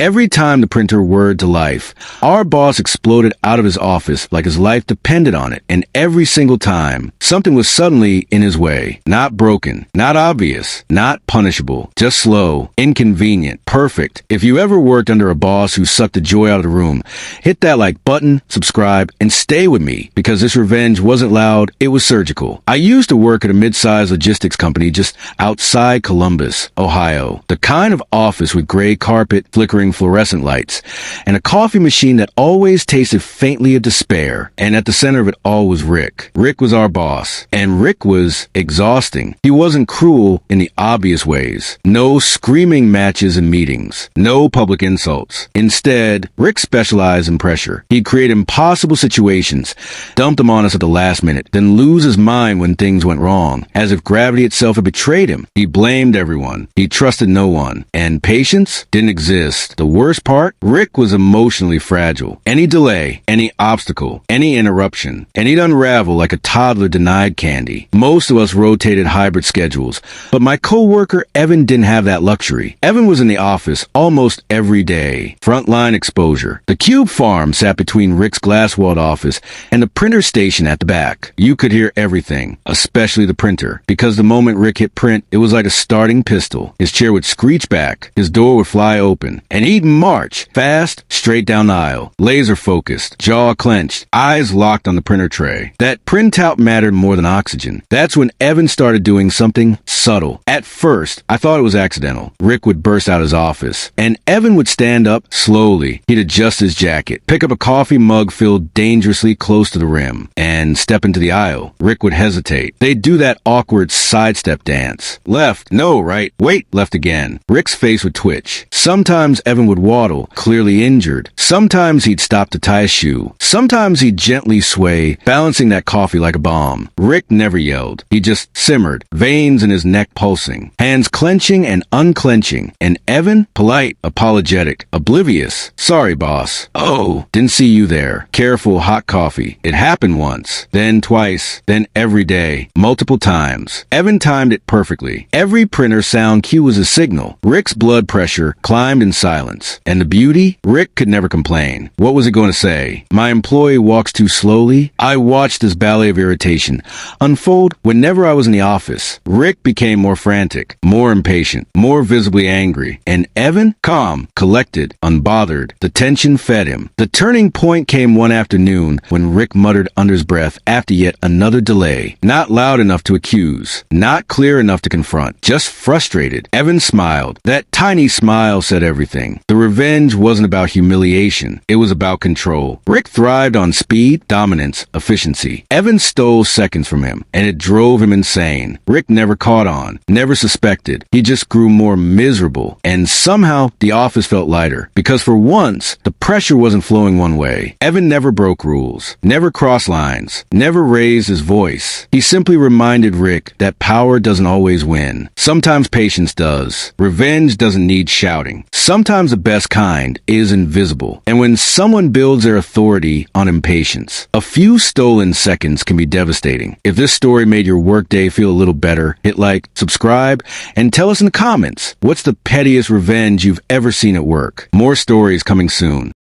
Every time the printer whirred to life, our boss exploded out of his office like his life depended on it, and every single time, something was suddenly in his way. Not broken, not obvious, not punishable, just slow, inconvenient, perfect. If you ever worked under a boss who sucked the joy out of the room, hit that like button, subscribe, and stay with me, because this revenge wasn't loud, it was surgical. I used to work at a mid-sized logistics company just outside Columbus, Ohio. The kind of office with gray carpet, flickering fluorescent lights, and a coffee machine that always tasted faintly of despair. And at the center of it all was Rick. Rick was our boss, and Rick was exhausting. He wasn't cruel in the obvious ways. No screaming matches in meetings. No public insults. Instead, Rick specialized in pressure. He'd create impossible situations, dump them on us at the last minute, then lose his mind when things went wrong, as if gravity itself had betrayed him. He blamed everyone. He trusted no one. And patience didn't exist. The worst part? Rick was emotionally fragile. Any delay, any obstacle, any interruption, and he'd unravel like a toddler denied candy. Most of us rotated hybrid schedules, but my coworker Evan didn't have that luxury. Evan was in the office almost every day. Frontline exposure. The Cube farm sat between Rick's glass-walled office and the printer station at the back. You could hear everything, especially the printer, because the moment Rick hit print, it was like a starting pistol. His chair would screech back, his door would fly open, and he'd march, fast, straight down the aisle, laser-focused, jaw clenched, eyes locked on the printer tray. That printout mattered more than oxygen. That's when Evan started doing something subtle. At first, I thought it was accidental. Rick would burst out his office, and Evan would stand up slowly. He'd adjust his jacket, pick up a coffee mug filled dangerously close to the rim, and step into the aisle. Rick would hesitate. They'd do that awkward sidestep dance. Left, no, right, wait, left again. Rick's face would twitch. Sometimes Evan would waddle, clearly injured. Sometimes he'd stop to tie a shoe. Sometimes he'd gently sway, balancing that coffee like a bomb. Rick never yelled. He just simmered, veins in his neck pulsing, hands clenching and unclenching. And Evan, polite, apologetic, oblivious. Sorry, boss. Oh, didn't see you there. Careful, hot coffee. It happened once, then twice, then every day, multiple times. Evan timed it perfectly. Every printer sound cue was a signal. Rick's blood pressure climbed in silence. And the beauty? Rick could never complain. What was it going to say? My employee walks too slowly? I watched this ballet of irritation unfold whenever I was in the office. Rick became more frantic, more impatient, more visibly angry. And Evan? Calm, collected, unbothered. The tension fed him. The turning point came one afternoon when Rick muttered under his breath after yet another delay. Not loud enough to accuse. Not clear enough to confront. Just frustrated. Evan smiled. That tiny smile said everything. The revenge wasn't about humiliation. It was about control. Rick thrived on speed, dominance, efficiency. Evan stole seconds from him, and it drove him insane. Rick never caught on, never suspected. He just grew more miserable. And somehow, the office felt lighter. Because for once, the pressure wasn't flowing one way. Evan never broke rules, never crossed lines, never raised his voice. He simply reminded Rick that power doesn't always win. Sometimes patience does. Revenge doesn't need shouting. Sometimes the best kind is invisible. And when someone builds their authority on impatience, a few stolen seconds can be devastating. If this story made your workday feel a little better, hit like, subscribe, and tell us in the comments, what's the pettiest revenge you've ever seen at work? More stories coming soon.